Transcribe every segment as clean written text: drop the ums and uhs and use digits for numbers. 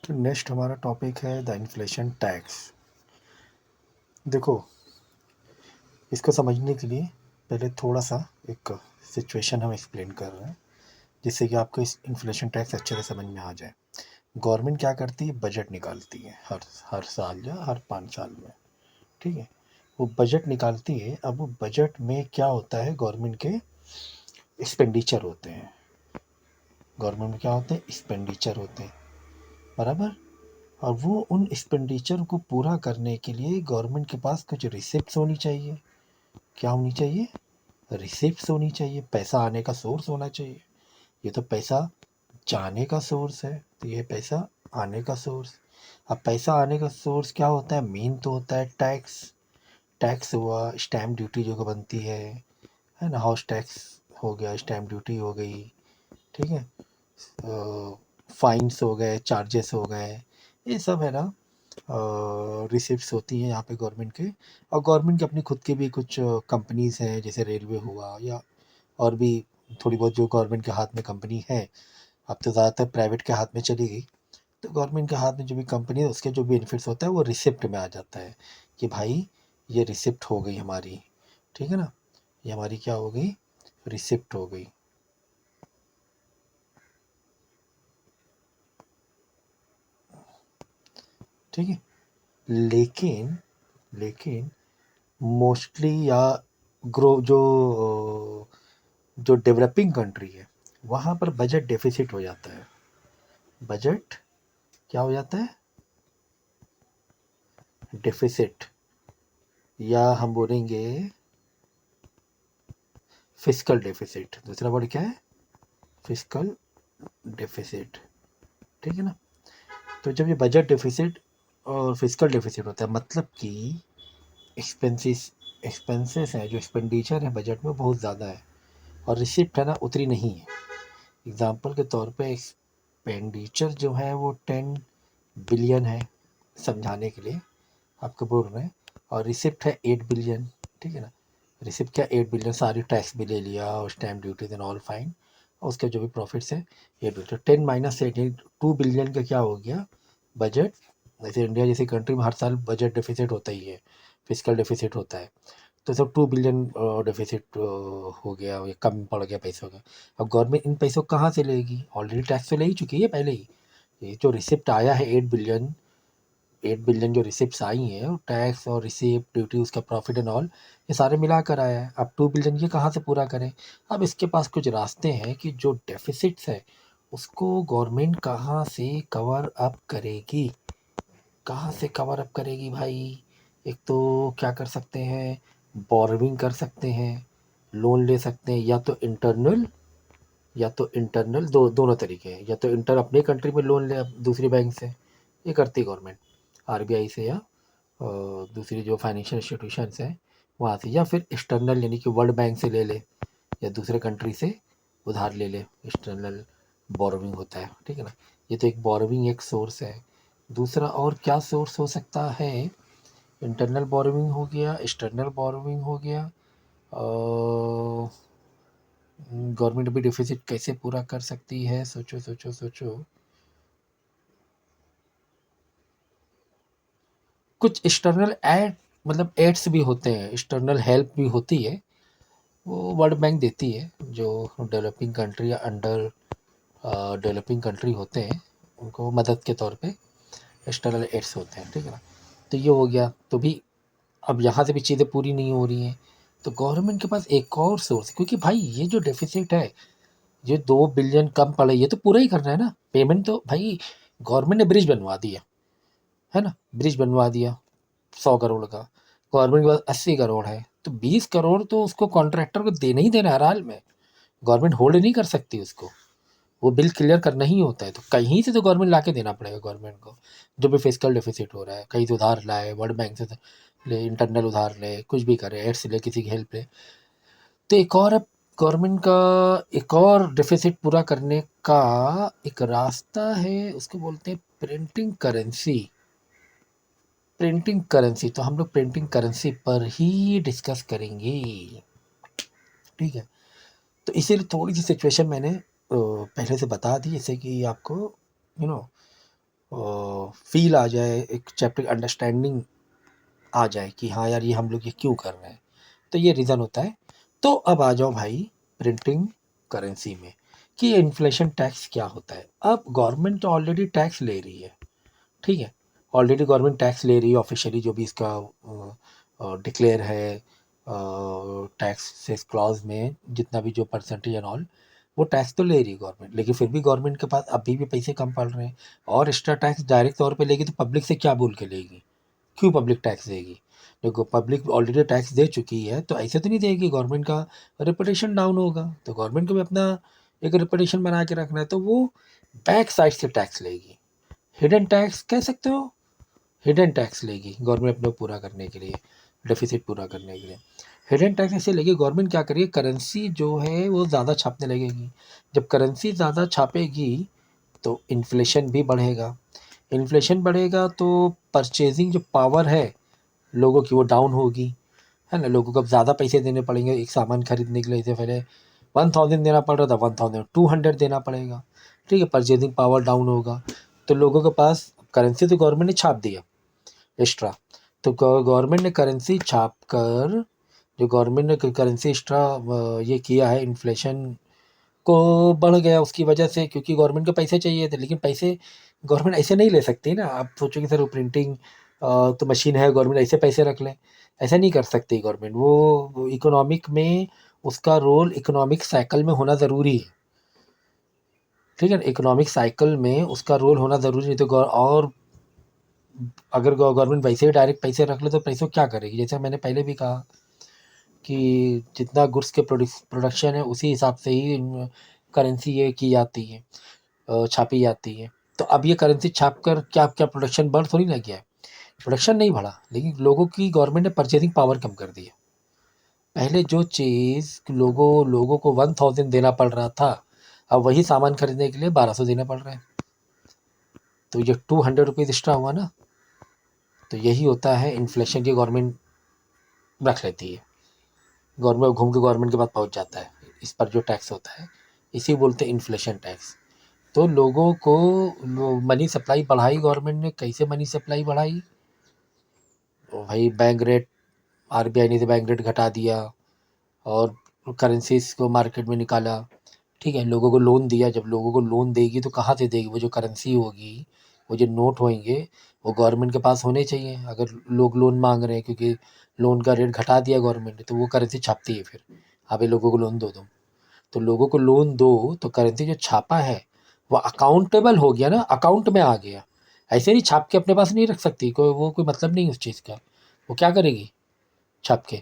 तो नेक्स्ट हमारा टॉपिक है द इन्फ्लेशन टैक्स। देखो, इसको समझने के लिए पहले थोड़ा सा एक सिचुएशन हम एक्सप्लेन कर रहे हैं, जिससे कि आपको इस इन्फ्लेशन टैक्स अच्छे से समझ में आ जाए। गवर्नमेंट क्या करती है, बजट निकालती है हर हर साल या हर 5 साल में। ठीक है, वो बजट निकालती है। अब वो बजट में क्या होता है, गवर्नमेंट के एक्सपेंडिचर होते हैं। गवर्नमेंट में क्या होते हैं, एक्सपेंडिचर होते हैं, बराबर। और वो उन एक्सपेंडिचर को पूरा करने के लिए गवर्नमेंट के पास कुछ रिसिप्ट्स होनी चाहिए। क्या होनी चाहिए, रिसिप्ट्स होनी चाहिए। पैसा आने का सोर्स होना चाहिए। ये तो पैसा जाने का सोर्स है, तो ये पैसा आने का सोर्स। अब पैसा आने का सोर्स क्या होता है, मेन तो होता है टैक्स। टैक्स हुआ, स्टैम्प ड्यूटी जो बनती है ना, हाउस टैक्स हो गया, स्टैम्प ड्यूटी हो गई, ठीक है, फाइन्स हो गए, चार्जेस हो गए, ये सब है ना, रिसिप्ट्स होती हैं यहाँ पे गवर्नमेंट के। और गवर्नमेंट की अपनी खुद की भी कुछ कंपनीज हैं, जैसे रेलवे हुआ या और भी थोड़ी बहुत जो गवर्नमेंट के हाथ में कंपनी है। अब तो ज़्यादातर प्राइवेट के हाथ में चली गई। तो गवर्नमेंट के हाथ में जो भी कंपनी है, उसके जो बेनिफिट्स होता है वो रिसिप्ट में आ जाता है कि भाई ये रिसिप्ट हो गई हमारी। ठीक है ना, ये हमारी क्या हो गई, रिसिप्ट हो गई। ठीक है, लेकिन लेकिन मोस्टली या ग्रो जो डेवलपिंग कंट्री है, वहाँ पर बजट डेफिसिट हो जाता है। बजट क्या हो जाता है, डेफिसिट, या हम बोलेंगे फिस्कल डेफिसिट। दूसरा वर्ड क्या है, फिस्कल डेफिसिट। ठीक है ना। तो जब ये बजट डेफिसिट और फिस्कल डेफिसिट होता है, मतलब कि एक्सपेंसेस एक्सपेंसेस हैं, जो एक्सपेंडिचर है बजट में बहुत ज़्यादा है, और रिसिप्ट है ना उतनी नहीं है। एग्जाम्पल के तौर पे एक्सपेंडिचर जो है वो 10 बिलियन है, समझाने के लिए आपको बोल रहे हैं, और रिसिप्ट है 8 बिलियन। ठीक है ना, रिसिप्ट क्या, 8 बिलियन, सारी टैक्स भी ले लिया और stamp duty and all fine, और उसके जो भी प्रॉफिट्स है 8 बिलियन। तो 10 माइनस 8, 2 बिलियन का क्या हो गया, बजट। जैसे इंडिया जैसी कंट्री में हर साल बजट डेफिसिट होता ही है, फिजिकल डेफिसिट होता है। तो सब 2 बिलियन डेफिसिट हो गया, या कम पड़ गया पैसों का। अब गवर्नमेंट इन पैसों कहाँ से लेगी, ऑलरेडी टैक्स तो ले ही चुकी है पहले ही। ये जो रिसिप्ट आया है 8 बिलियन, 8 बिलियन जो रिसिप्ट आई हैं, टैक्स और रिसिप्ट, ड्यूटी, उसका प्रॉफिट एंड ऑल, ये सारे मिला कर आया है। अब 2 बिलियन ये कहाँ से पूरा करें। अब इसके पास कुछ रास्ते हैं कि जो डेफिसिट्स है उसको गवर्नमेंट कहाँ से कवर अप करेगी। कहाँ से कवर अप करेगी भाई, एक तो क्या कर सकते हैं, बोरविंग कर सकते हैं, लोन ले सकते हैं, या तो इंटरनल, या तो इंटरनल, दोनों तरीके हैं। या तो इंटर अपने कंट्री में लोन ले दूसरी बैंक से, ये करती है गवर्नमेंट, आरबीआई से, या दूसरी जो फाइनेंशियल इंस्टीट्यूशंस हैं वहाँ से, या फिर एक्सटर्नल यानी कि वर्ल्ड बैंक से ले ले, या दूसरे कंट्री से उधार ले ले, एक्सटर्नल बोरोविंग होता है। ठीक है ना, ये तो एक बोरोविंग एक सोर्स है। दूसरा और क्या सोर्स हो सकता है, इंटरनल बोरोविंग हो गया, एक्सटर्नल बोरोविंग हो गया। गवर्नमेंट भी डिफिसिट कैसे पूरा कर सकती है, सोचो सोचो सोचो। कुछ एक्सटर्नल एड, मतलब एड्स भी होते हैं, एक्सटर्नल हेल्प भी होती है, वो वर्ल्ड बैंक देती है। जो डेवलपिंग कंट्री या अंडर डेवलपिंग कंट्री होते हैं, उनको मदद के तौर पे एक्सटर्नल एड्स होते हैं। ठीक है ना, तो ये हो गया। तो भी अब यहाँ से भी चीज़ें पूरी नहीं हो रही हैं, तो गवर्नमेंट के पास एक और सोर्स, क्योंकि भाई ये जो डेफिसिट है, ये 2 बिलियन कम पड़े, ये तो पूरा ही करना है ना। पेमेंट तो भाई गवर्नमेंट ने ब्रिज बनवा दिया है ना, ब्रिज बनवा दिया 100 करोड़ का, गवर्नमेंट के पास 80 करोड़ है, तो 20 करोड़ तो उसको कॉन्ट्रैक्टर को देना ही देना, हर हाल में गवर्नमेंट होल्ड नहीं कर सकती उसको। वो बिल क्लियर करना ही होता है, तो कहीं से तो गवर्नमेंट ला के देना पड़ेगा गवर्नमेंट को। जो भी फिजिकल डेफिसिट हो रहा है, कहीं से उधार लाए, वर्ल्ड बैंक से ले, इंटरनल उधार ले, कुछ भी करे, एड्स ले, किसी की हेल्प ले। तो एक और गवर्नमेंट का एक और डेफिसिट पूरा करने का एक रास्ता है, उसको बोलते हैं प्रिंटिंग करेंसी। प्रिंटिंग करेंसी, तो हम लोग प्रिंटिंग करेंसी पर ही डिस्कस करेंगे। ठीक है, तो इसीलिए थोड़ी सी सिचुएशन मैंने पहले से बता दी, जैसे कि आपको यू नो फील आ जाए, एक चैप्टर अंडरस्टैंडिंग आ जाए कि हाँ यार ये हम लोग ये क्यों कर रहे हैं, तो ये रीज़न होता है। तो अब आ जाओ भाई प्रिंटिंग करेंसी में कि इन्फ्लेशन टैक्स क्या होता है। अब गवर्नमेंट तो ऑलरेडी टैक्स ले रही है, ठीक है, ऑलरेडी गवर्नमेंट टैक्स ले रही है ऑफिशियली, जो भी इसका डिक्लेयर है टैक्स से क्लॉज में जितना भी जो परसेंटेज एंड ऑल, वो टैक्स तो ले रही है गवर्नमेंट, लेकिन फिर भी गवर्नमेंट के पास अभी भी पैसे कम पड़ रहे हैं। और एक्स्ट्रा टैक्स डायरेक्ट तौर पे लेगी तो पब्लिक से क्या बोल के लेगी, क्यों पब्लिक टैक्स देगी? देखो पब्लिक ऑलरेडी टैक्स दे चुकी है, तो ऐसे तो नहीं देगी, गवर्नमेंट का रेपुटेशन डाउन होगा, तो गवर्नमेंट को भी अपना एक रेपुटेशन बना के रखना है, तो वो बैक साइड से टैक्स लेगी, हिडन टैक्स कह सकते हो, हिडन टैक्स लेगी गवर्नमेंट अपने पूरा करने के लिए, डेफिसिट पूरा करने के लिए। हिडन टैक्स ऐसे लेगी, गवर्नमेंट क्या करेगी, करेंसी जो है वो ज़्यादा छापने लगेगी। जब करेंसी ज़्यादा छापेगी तो इन्फ्लेशन भी बढ़ेगा, इन्फ्लेशन बढ़ेगा तो परचेजिंग जो पावर है लोगों की वो डाउन होगी, है ना। लोगों को अब ज़्यादा पैसे देने पड़ेंगे एक सामान खरीदने के लिए, इससे पहले 1000 देना पड़ रहा था, 1200 देना पड़ेगा, ठीक है, परचेजिंग पावर डाउन होगा। तो लोगों के पास करेंसी तो गवर्नमेंट ने छाप दिया एक्स्ट्रा, तो गवर्नमेंट ने करेंसी छाप कर, जो गवर्नमेंट ने करेंसी एक्स्ट्रा ये किया है, इन्फ्लेशन को बढ़ गया उसकी वजह से, क्योंकि गवर्नमेंट को पैसे चाहिए थे, लेकिन पैसे गवर्नमेंट ऐसे नहीं ले सकती ना। आप सोचो कि सर वो प्रिंटिंग तो मशीन है, गवर्नमेंट ऐसे पैसे रख लें, ऐसा नहीं कर सकती गवर्नमेंट। वो इकोनॉमिक में उसका रोल इकोनॉमिक साइकिल में होना ज़रूरी है, ठीक है ना, इकोनॉमिक साइकिल में उसका रोल होना ज़रूरी है। तो और अगर गवर्नमेंट वैसे ही डायरेक्ट पैसे रख ले तो पैसों क्या करेगी, जैसे मैंने पहले भी कहा कि जितना गुड्स के प्रोडक्शन है उसी हिसाब से ही करेंसी ये की जाती है, छापी जाती है। तो अब ये करेंसी छाप कर क्या क्या प्रोडक्शन बढ़ थोड़ी ना गया है, प्रोडक्शन नहीं बढ़ा, लेकिन लोगों की गवर्नमेंट ने परचेजिंग पावर कम कर दी है। पहले जो चीज़ लोगों को 1000 देना पड़ रहा था, अब वही सामान खरीदने के लिए 1200 देना पड़ रहा है, तो ये 200 रुपीज़ एक्स्ट्रा हुआ ना। तो यही होता है इन्फ्लेशन की गवर्नमेंट रख लेती है, गवर्नमेंट घूम के गवर्नमेंट के पास पहुंच जाता है, इस पर जो टैक्स होता है इसी बोलते हैं इन्फ्लेशन टैक्स। तो लोगों को मनी सप्लाई बढ़ाई गवर्नमेंट ने, कैसे मनी सप्लाई बढ़ाई, तो भाई बैंक रेट, आरबीआई ने तो बैंक रेट घटा दिया और करेंसीज को मार्केट में निकाला, ठीक है, लोगों को लोन दिया। जब लोगों को लोन देगी तो कहाँ से देगी, वो जो करेंसी होगी, वो जो नोट होंगे वो गवर्नमेंट के पास होने चाहिए। अगर लोग लोन मांग रहे हैं क्योंकि लोन का रेट घटा दिया गवर्नमेंट ने, तो वो करेंसी छापती है फिर, हाँ भाई लोगों को लोन दो तुम, तो लोगों को लोन दो तो करेंसी जो छापा है वो अकाउंटेबल हो गया ना, अकाउंट में आ गया। ऐसे नहीं छाप के अपने पास नहीं रख सकती, कोई मतलब नहीं उस चीज़ का। वो क्या करेगी छाप के,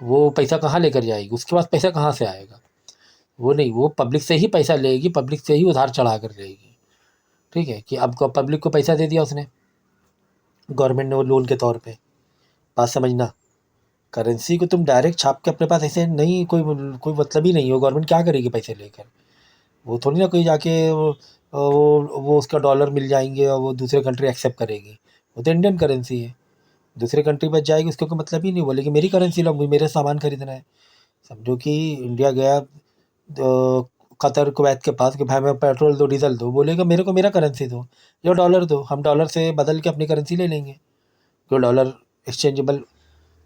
वो पैसा कहाँ लेकर जाएगी, उसके पास पैसा कहाँ से आएगा, वो नहीं, वो पब्लिक से ही पैसा लेगी, पब्लिक से ही उधार चढ़ा कर लेगी, ठीक है, कि अब पब्लिक को पैसा दे दिया उसने, गवर्नमेंट ने, वो लोन के तौर पे। बात समझना, करेंसी को तुम डायरेक्ट छाप के अपने पास ऐसे नहीं, कोई कोई मतलब ही नहीं हो, गवर्नमेंट क्या करेगी पैसे लेकर, वो थोड़ी ना कोई जाके वो उसका डॉलर मिल जाएंगे और वो दूसरे कंट्री एक्सेप्ट करेगी, वो तो इंडियन करेंसी है, दूसरे कंट्री में जाएगी उसका कोई मतलब ही नहीं, बोलेगी मेरी करेंसी लो, मुझे मेरे सामान खरीदना है। समझो कि इंडिया गया कतर कुवैत के पास कि भाई मैं पेट्रोल दो डीजल दो, बोलेगा मेरे को मेरा करेंसी दो या डॉलर दो, हम डॉलर से बदल के अपनी करेंसी ले लेंगे, जो डॉलर एक्सचेंजेबल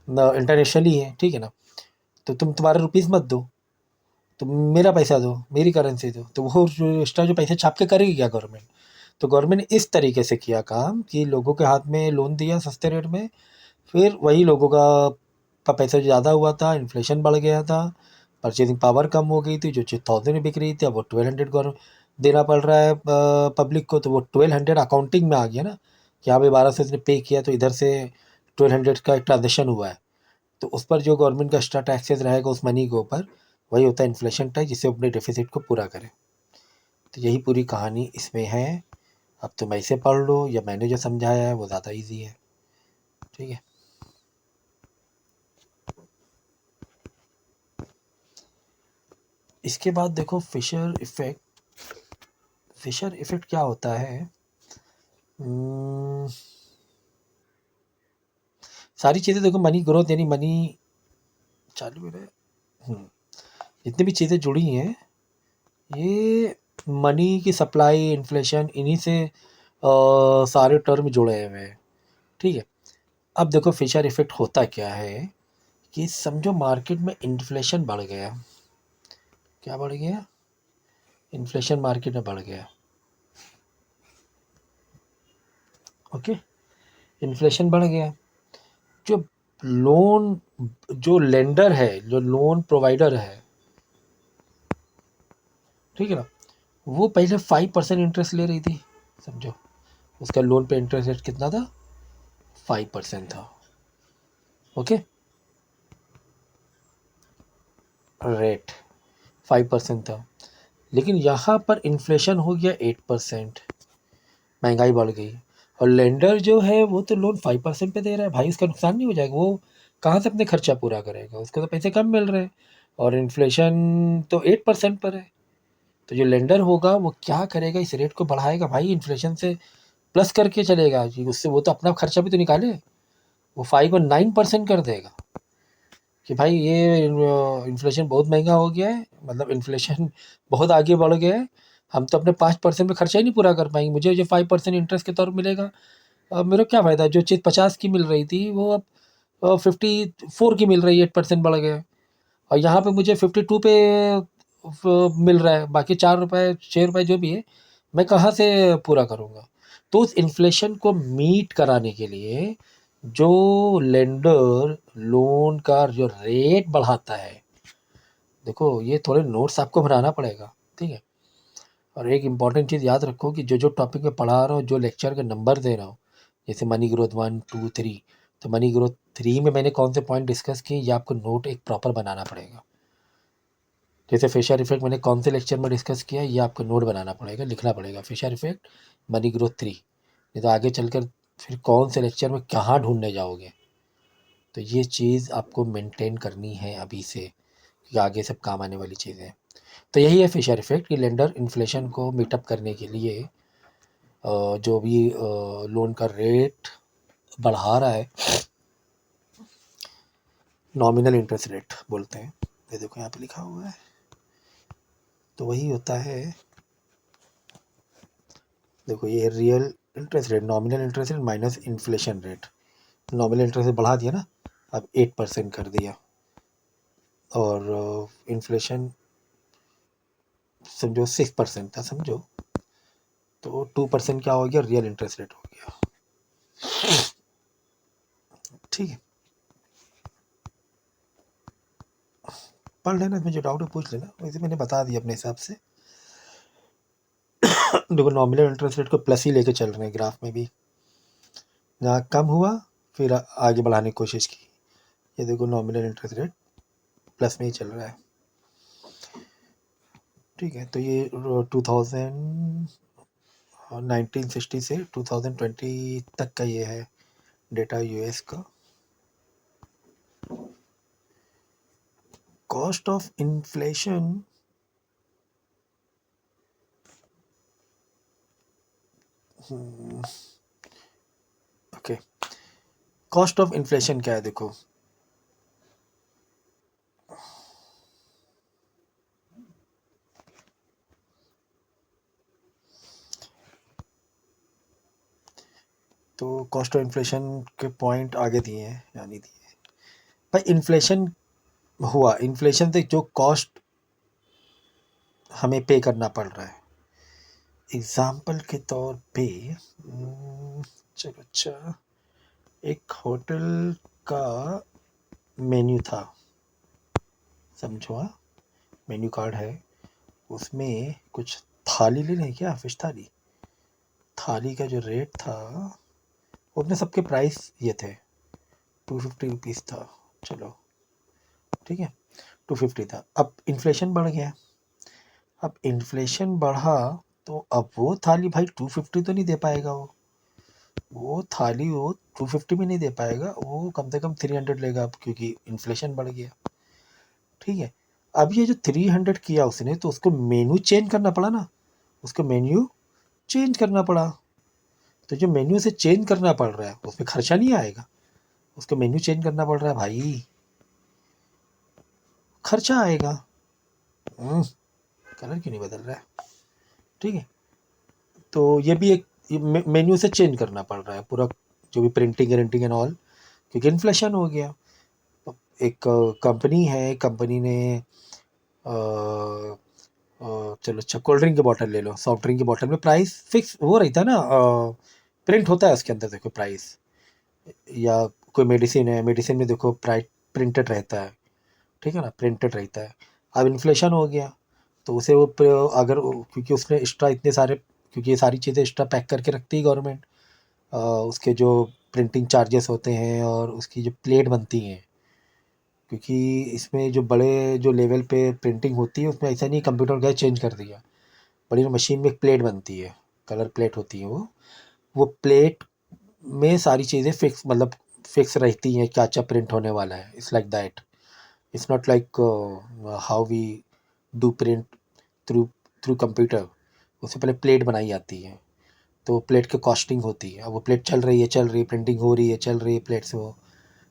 इंटरनेशनली है, ठीक है ना। तो तुम तुम्हारे रुपीज़ मत दो, तुम मेरा पैसा दो, मेरी करेंसी दो, तो वो जो एक्स्ट्रा जो पैसे छाप के करेगी क्या गवर्नमेंट। तो गवर्नमेंट ने इस तरीके से किया काम कि लोगों के हाथ में लोन दिया सस्ते रेट में, फिर वही लोगों का पैसा ज़्यादा हुआ था, इन्फ्लेशन बढ़ गया था, परचेजिंग पावर कम हो गई थी, जो चीज़ 1000 में बिक रही थी अब वो 1200 को देना पड़ रहा है पब्लिक को, तो वो 1200 अकाउंटिंग में आ गया ना, कि हाँ भाई 1200 इसने पे किया तो इधर से 1200 का एक ट्रांजेक्शन हुआ है, तो उस पर जो गवर्नमेंट का एक्स्ट्रा टैक्सेस रहेगा उस मनी के ऊपर, वही होता है इन्फ्लेशन टैक्स, जिससे अपने डेफिसिट को पूरा करें। तो यही पूरी कहानी इसमें है। अब तुम ऐसे पढ़ लो या मैंने जो समझाया है वो ज़्यादा ईजी है, ठीक है। इसके बाद देखो फिशर इफेक्ट। फिशर इफेक्ट क्या होता है, हम्म, सारी चीज़ें देखो, मनी ग्रोथ यानी मनी चालू में रहे, जितनी भी चीज़ें जुड़ी हैं ये मनी की सप्लाई, इन्फ्लेशन, इन्हीं से सारे टर्म जुड़े हुए हैं, ठीक है। अब देखो फिशर इफेक्ट होता क्या है कि समझो मार्केट में इन्फ्लेशन बढ़ गया। क्या बढ़ गया? इन्फ्लेशन मार्केट में बढ़ गया। ओके, इन्फ्लेशन बढ़ गया। जो लोन, जो लेंडर है, जो लोन प्रोवाइडर है, ठीक है ना, वो पहले 5% इंटरेस्ट ले रही थी। समझो उसका लोन पे इंटरेस्ट रेट कितना था? 5% था। ओके, रेट 5% था। लेकिन यहाँ पर इन्फ्लेशन हो गया 8%, महंगाई बढ़ गई। और लेंडर जो है वो तो लोन 5% पे दे रहा है भाई, उसका नुकसान नहीं हो जाएगा? वो कहाँ से अपने खर्चा पूरा करेगा? उसको तो पैसे कम मिल रहे हैं और इन्फ्लेशन तो 8% पर है। तो जो लेंडर होगा वो क्या करेगा? इस रेट को बढ़ाएगा भाई, इन्फ्लेशन से प्लस करके चलेगा जी, उससे वो तो अपना खर्चा भी तो निकाले। वो 5 को 9% कर देगा कि भाई ये इन्फ्लेशन बहुत महंगा हो गया है, मतलब इन्फ्लेशन बहुत आगे बढ़ गया है, हम तो अपने 5% में खर्चा ही नहीं पूरा कर पाएंगे, मुझे जो 5% इंटरेस्ट के तौर पर मिलेगा, अब मेरा क्या फ़ायदा? जो चीज़ 50 की मिल रही थी वो अब 54 की मिल रही है, 8% बढ़ गया। और यहाँ पे मुझे 52 पे मिल रहा है, बाकी 4 रुपये 6 रुपये जो भी है मैं कहाँ से पूरा करूँगा? तो उस इन्फ्लेशन को मीट कराने के लिए जो लेंडर लोन का जो रेट बढ़ाता है, देखो ये थोड़े नोट्स आपको बनाना पड़ेगा, ठीक है। और एक इम्पॉर्टेंट चीज़ याद रखो कि जो टॉपिक मैं पढ़ा रहा हूँ, जो लेक्चर के नंबर दे रहा हूँ, जैसे मनी ग्रोथ 1 2 3, तो मनी ग्रोथ 3 में मैंने कौन से पॉइंट डिस्कस किए, ये आपको नोट एक प्रॉपर बनाना पड़ेगा। जैसे फिशर इफेक्ट मैंने कौन से लेक्चर में डिस्कस किया, ये आपको नोट बनाना पड़ेगा, लिखना पड़ेगा, फिशर इफेक्ट मनी ग्रोथ 3। नहीं तो आगे चलकर फिर कौन से लेक्चर में कहाँ ढूंढने जाओगे। तो ये चीज़ आपको मेंटेन करनी है अभी से, कि आगे सब काम आने वाली चीज़ें हैं। तो यही है फिशर इफेक्ट कि लेंडर इन्फ्लेशन को मीटअप करने के लिए जो भी लोन का रेट बढ़ा रहा है, नॉमिनल इंटरेस्ट रेट बोलते हैं, ये देखो यहाँ पे लिखा हुआ है, तो वही होता है। देखो ये real interest rate, nominal interest rate minus inflation rate. Nominal interest rate बढ़ा दिया ना, अब 8% कर दिया, और इन्फ्लेशन समझो 6% था, समझो, तो 2% क्या हो गया? रियल इंटरेस्ट रेट हो गया, ठीक है। पढ़ लेना, इसमें जो डाउट है पूछ लेना, वैसे मैंने बता दिया अपने हिसाब से। देखो नॉमिनल इंटरेस्ट रेट को प्लस ही लेके चल रहे हैं ग्राफ में भी, जहाँ कम हुआ फिर आगे बढ़ाने की कोशिश की। ये देखो नॉमिनल इंटरेस्ट रेट प्लस में ही चल रहा है, ठीक है। तो ये 1960 से 2020 तक का ये है डेटा यूएस का। Cost of inflation, okay, cost of inflation क्या है देखो, तो कॉस्ट ऑफ इन्फ्लेशन के पॉइंट आगे दिए हैं या नहीं दिए भाई। इन्फ्लेशन हुआ, इन्फ्लेशन से जो कॉस्ट हमें पे करना पड़ रहा है, एग्जाम्पल के तौर पे चलो अच्छा, एक होटल का मेन्यू था, समझो, हाँ, मेन्यू कार्ड है, उसमें कुछ थाली ले लें क्या, फिश थाली, थाली का जो रेट था वो अपने सबके प्राइस ये थे, 250 रुपीज़ था, चलो ठीक है, 250 था। अब इन्फ्लेशन बढ़ गया, अब इन्फ्लेशन बढ़ा तो अब वो थाली भाई 250 तो नहीं दे पाएगा, वो थाली वो 250 में नहीं दे पाएगा, वो कम से कम 300 लेगा, अब क्योंकि इन्फ्लेशन बढ़ गया, ठीक है। अब ये जो 300 किया उसने, तो उसको मेन्यू चेंज करना पड़ा ना, उसको मेन्यू चेंज करना पड़ा। तो जो मेन्यू से चेंज करना पड़ रहा है उसमें खर्चा नहीं आएगा, उसको मेन्यू चेंज करना पड़ रहा है भाई, खर्चा आएगा। कलर क्यों नहीं बदल रहा है, ठीक है। तो ये भी एक मेन्यू से चेंज करना पड़ रहा है पूरा, जो भी प्रिंटिंग एंड ऑल, क्योंकि इन्फ्लेशन हो गया। एक कंपनी है, कंपनी ने चलो अच्छा कोल्ड ड्रिंक की बॉटल ले लो, सॉफ्ट ड्रिंक की बॉटल में प्राइस फिक्स वो रहता है ना, प्रिंट होता है उसके अंदर, देखो प्राइस। या कोई मेडिसिन है, मेडिसिन में देखो प्राइस प्रिंटेड रहता है, ठीक है ना, प्रिंटेड रहता है। अब इन्फ्लेशन हो गया तो उसे वो अगर क्योंकि उसने एक्स्ट्रा इतने सारे, क्योंकि ये सारी चीज़ें एक्स्ट्रा पैक करके रखती है गवर्नमेंट, उसके जो प्रिंटिंग चार्जेस होते हैं और उसकी जो प्लेट बनती हैं, क्योंकि इसमें जो बड़े जो लेवल पे प्रिंटिंग होती है उसमें ऐसा नहीं कंप्यूटर गए चेंज कर दिया, बड़ी मशीन में एक प्लेट बनती है, कलर प्लेट होती है वो प्लेट में सारी चीज़ें फिक्स, मतलब फिक्स रहती हैं, क्या क्या प्रिंट होने वाला है। It's like that, it's not like how we do print through through computer. उससे पहले प्लेट बनाई जाती है, तो प्लेट की कॉस्टिंग होती है। अब वो प्लेट चल रही है प्रिंटिंग हो रही है, चल रही है प्लेट से वो,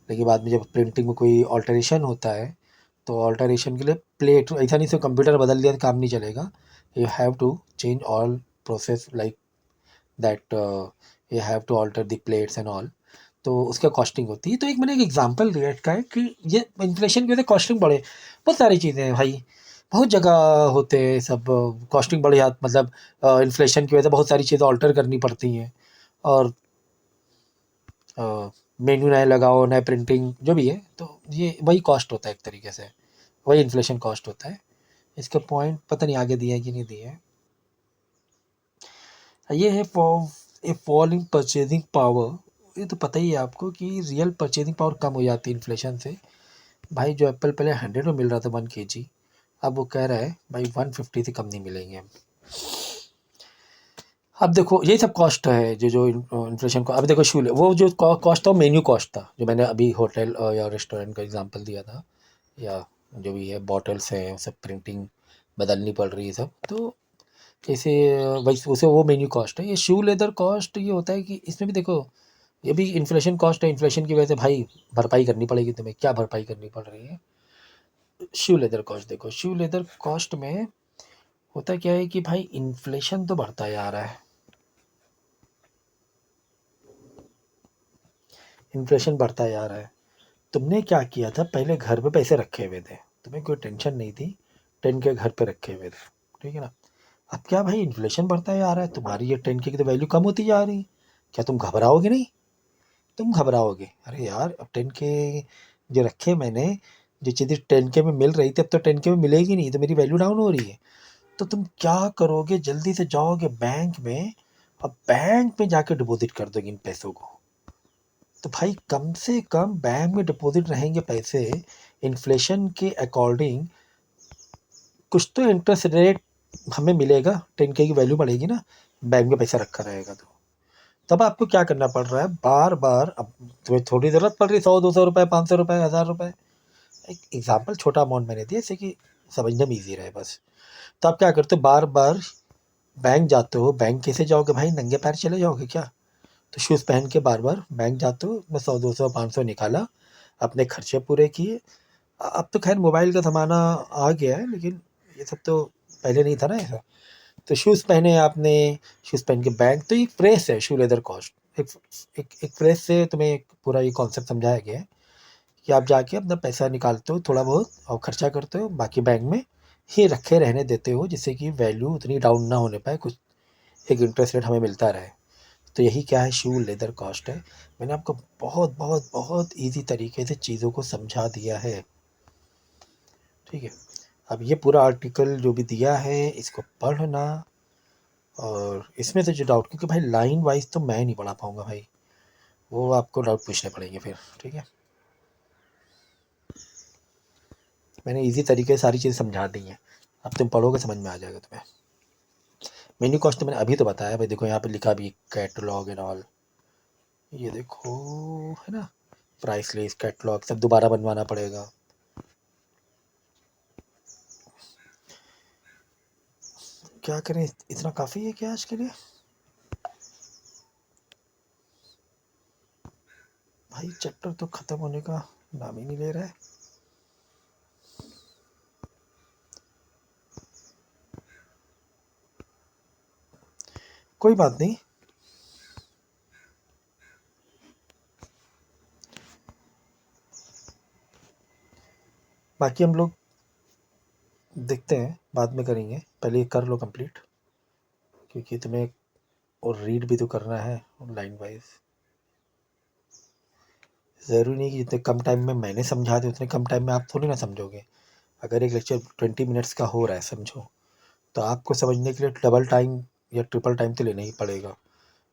लेकिन बाद में जब प्रिंटिंग में कोई ऑल्टरेशन होता है तो ऑल्टरेशन के लिए प्लेट, ऐसा नहीं सिर्फ कंप्यूटर बदल दिया तो काम नहीं चलेगा, you have to change all process like that, you have to alter the plates and all. तो उसका कॉस्टिंग होती है। तो एक मैंने एक एग्जांपल दिया इसका है कि ये इन्फ्लेशन की वजह से कॉस्टिंग बढ़े, बहुत सारी चीज़ें हैं भाई, बहुत जगह होते हैं सब, कॉस्टिंग बढ़ जाती, मतलब इन्फ्लेशन की वजह से बहुत सारी चीज़ें ऑल्टर करनी पड़ती हैं। और मेन्यू नए लगाओ, नए प्रिंटिंग जो भी है, तो ये वही कॉस्ट होता है एक तरीके से, वही इन्फ्लेशन कॉस्ट होता है। इसका पॉइंट पता नहीं आगे दिया है कि नहीं दिया है। ये है for a fall in purchasing power. ये तो पता ही है आपको कि रियल परचेजिंग पावर कम हो जाती है इन्फ्लेशन से। भाई जो एप्पल पहले 100 में मिल रहा था 1 kg, अब वो कह रहा है भाई 150 से कम नहीं मिलेंगे। अब देखो यही सब कॉस्ट है जो जो इन्फ्लेशन को। अब देखो शूल, वो जो कॉस्ट था मेन्यू कॉस्ट था, जो मैंने अभी होटल या रेस्टोरेंट का एग्जांपल दिया था, या जो भी है बॉटल्स हैं सब प्रिंटिंग बदलनी पड़ रही है सब, तो जैसे वैसे उसे वो मेन्यू कॉस्ट है। ये शू लेदर कॉस्ट ये होता है कि इसमें भी देखो ये भी इन्फ्लेशन कॉस्ट है। इन्फ्लेशन की वजह से भाई भरपाई करनी पड़ेगी तुम्हें, क्या भरपाई करनी पड़ रही है। शू लेदर कॉस्ट देखो, शू लेदर कॉस्ट में होता क्या है कि भाई इन्फ्लेशन तो बढ़ता ही आ रहा है, इन्फ्लेशन बढ़ता ही आ रहा है। तुमने क्या किया था, पहले घर पे पैसे रखे हुए थे, तुम्हें कोई टेंशन नहीं थी, 10 के घर पे रखे हुए थे, ठीक है ना। अब क्या भाई इन्फ्लेशन बढ़ता ही आ रहा है, तुम्हारी ये 10 की तो वैल्यू कम होती जा रही है, क्या तुम घबराओगे नहीं? तुम घबराओगे, अरे यार अब 10 के जो रखे मैंने, जो चीज़ें 10 के में मिल रही थी अब तो 10 के में मिलेगी नहीं, तो मेरी वैल्यू डाउन हो रही है। तो तुम क्या करोगे, जल्दी से जाओगे बैंक में, अब बैंक में जाके डिपॉजिट कर दोगे इन पैसों को। तो भाई कम से कम बैंक में डिपॉजिट रहेंगे पैसे, इन्फ्लेशन के अकॉर्डिंग कुछ तो इंटरेस्ट रेट हमें मिलेगा, 10 के की वैल्यू बढ़ेगी ना, बैंक में पैसा रखा रहेगा तो। तब आपको क्या करना पड़ रहा है, बार बार, अब तुम्हें थोड़ी ज़रूरत पड़ रही है, 100 200 रुपये, 500 रुपये, 1000 रुपये, एक एग्जाम्पल छोटा अमाउंट मैंने दिया जैसे कि समझने में ईजी रहे बस। तो आप क्या करते हो, बार बार बैंक जाते हो, बैंक कैसे जाओगे भाई, नंगे पैर चले जाओगे क्या? तो शूज़ पहन के बार बार बैंक जाते हो, मैं 100 200 500 निकाला, अपने खर्चे पूरे किए। अब तो खैर मोबाइल का ज़माना आ गया है, लेकिन ये सब तो पहले नहीं था ना ऐसा। तो शूज़ पहने आपने, शूज़ पहन के बैंक, तो एक प्रेस है शू लेदर कॉस्ट, एक प्रेस से तुम्हें एक पूरा ये कॉन्सेप्ट समझाया गया है कि आप जाके अपना पैसा निकालते हो थोड़ा बहुत और खर्चा करते हो, बाकी बैंक में ही रखे रहने देते हो, जिससे कि वैल्यू उतनी डाउन ना होने पाए, कुछ एक इंटरेस्ट रेट हमें मिलता रहे। तो यही क्या है, शू लेदर कॉस्ट है। मैंने आपको बहुत बहुत बहुत ईजी तरीके से चीज़ों को समझा दिया है, ठीक है। अब ये पूरा आर्टिकल जो भी दिया है इसको पढ़ना, और इसमें से जो डाउट, क्योंकि भाई लाइन वाइज तो मैं नहीं पढ़ा पाऊँगा भाई, वो आपको डाउट पूछने पड़ेंगे फिर, ठीक है। मैंने इजी तरीके से सारी चीज़ समझा दी हैं, अब तुम पढ़ोगे समझ में आ जाएगा तुम्हें। मेन्यू कॉस्ट तो मैंने अभी तो बताया भाई, देखो यहाँ पे लिखा भी कैटलॉग एंड ऑल, ये देखो है ना, प्राइस लिस्ट कैटलॉग सब दोबारा बनवाना पड़ेगा। क्या करें, इतना काफ़ी है क्या आज के लिए? भाई चैप्टर तो ख़त्म होने का नाम ही नहीं ले रहा है। कोई बात नहीं, बाकी हम लोग देखते हैं, बाद में करेंगे, पहले ये कर लो कंप्लीट, क्योंकि तुम्हें और रीड भी तो करना है लाइन वाइज। ज़रूरी नहीं कि जितने कम टाइम में मैंने समझा दिया उतने कम टाइम में आप थोड़ी ना समझोगे। अगर एक लेक्चर 20 मिनट्स का हो रहा है समझो, तो आपको समझने के लिए डबल टाइम या ट्रिपल टाइम तो लेना ही पड़ेगा,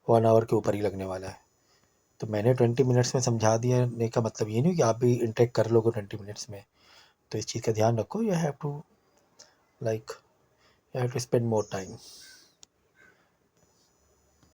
1 आवर के ऊपर ही लगने वाला है। तो मैंने 20 मिनट्स में समझा दिया ने का मतलब ये नहीं कि आप भी इंटेक कर लोगे 20 मिनट्स में। तो इस चीज़ का ध्यान रखो, you have to like you have to spend more time.